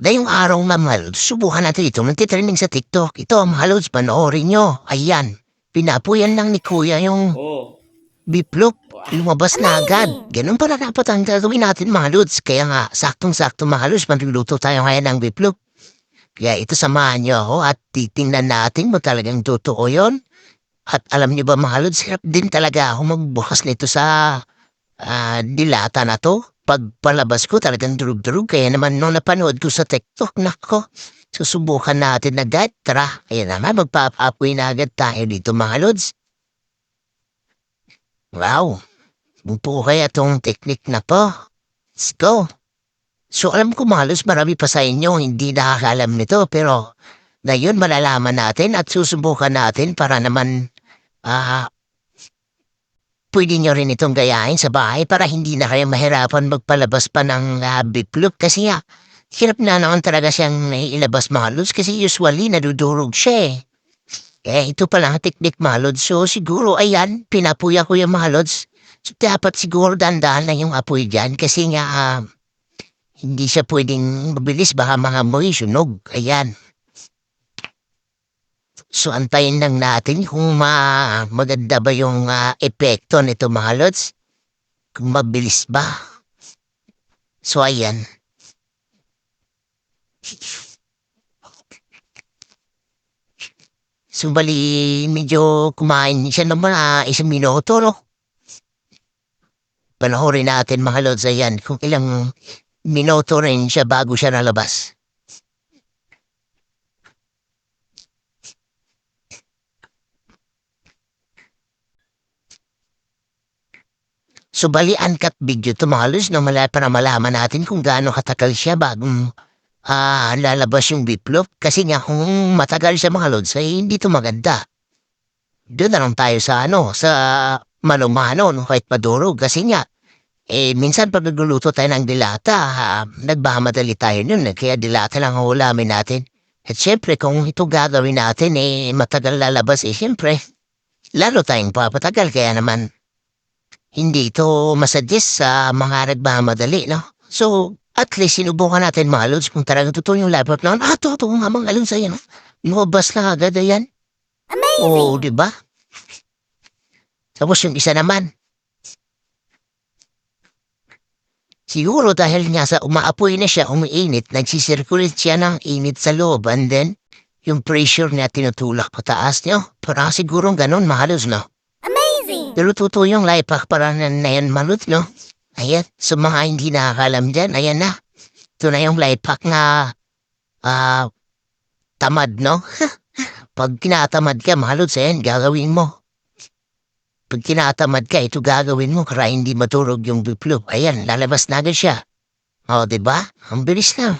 Ngayong araw nga mga lods, subukan natin ito. Nagtitrending sa TikTok. Ito mga lods, panoorin nyo. Ayan. Pinapuyan lang ni kuya yung Oh, biplop. wow. Lumabas na agad. Ganun pala dapat ang gagawin natin mga lods. Kaya nga, saktong-sakto mga lods, magluluto tayo ngayon ng biplop. Kaya ito samahan nyo ako at titingnan natin mo talagang totoo yun. At alam niyo ba mga lods, hirap din talaga ako magbukas nito sa dilata na to. Pagpalabas ko talagang durug-durug. Kaya naman nung napanood ko sa TikTok, nako, susubukan natin na agad. Tara, kaya naman magpapa-apoy na agad tayo dito mga lods. Wow, bupo kaya tong technique na po. Let's go. So alam ko mga lods, marami pa sa inyo hindi nakakaalam nito. Pero ngayon malalaman natin at susubukan natin para naman pwede nyo rin itong gayahin sa bahay para hindi na kayo mahirapan magpalabas pa ng biplop. Kasi nga, hirap na naman talaga siyang naiilabas mga lods kasi usually nadudurog siya eh. Ito pala ang technique mga lods. So siguro ayan, pinapuya ko yung mga lods. So dapat siguro dandahan lang yung apoy dyan kasi nga hindi siya pwedeng mabilis baka mga amoy sunog. Ayan. So antayin lang natin kung maganda ba yung epekto nito mga lods. Kung mabilis ba. So ayan. So bali medyo kumain siya ng mga 1 minuto no. Panoorin natin mga lods ayan kung ilang minuto rin siya bago siya nalabas. So bali uncut video to mga lods no, para malaman natin kung gaano katagal siya bagong lalabas yung biplop. Kasi nga kung matagal siya mga lods ay hindi to maganda. Doon na lang tayo sa sa mano-mano no, kahit madurog. Kasi nga, minsan pag nagluluto tayo ng dilata, nagmamadali tayo nun. Kaya dilata lang ang ulamin natin. At syempre kung ito gagawin natin matagal lalabas syempre, lalo tayong papatagal. Kaya naman, hindi ito masuggest sa mga nagmamadali, no? So, at least sinubukan natin mga lods kung talagang totoo yung laptop na, totoo nga mga lods, ayan, no? Lumabas na agad, ayan. Oo, di ba? Tapos yung isa naman, siguro dahil nga sa umaapoy na siya, umiinit, nagsisirculate siya ng init sa loob, and then, yung pressure niya tinutulak pataas niyo. Para siguro ganun, mga lods, no? Pero totoo yung life hack para na yan malut, no? Ayan, sa mga hindi nakakalam dyan, ayan na. Ito na yung life hack na tamad, no? Pag tinatamad ka, malut, ayan, gagawin mo. Pag tinatamad ka, ito gagawin mo para hindi maturog yung biplop. Ayan, lalabas na agad siya. O, diba? Ang bilis na.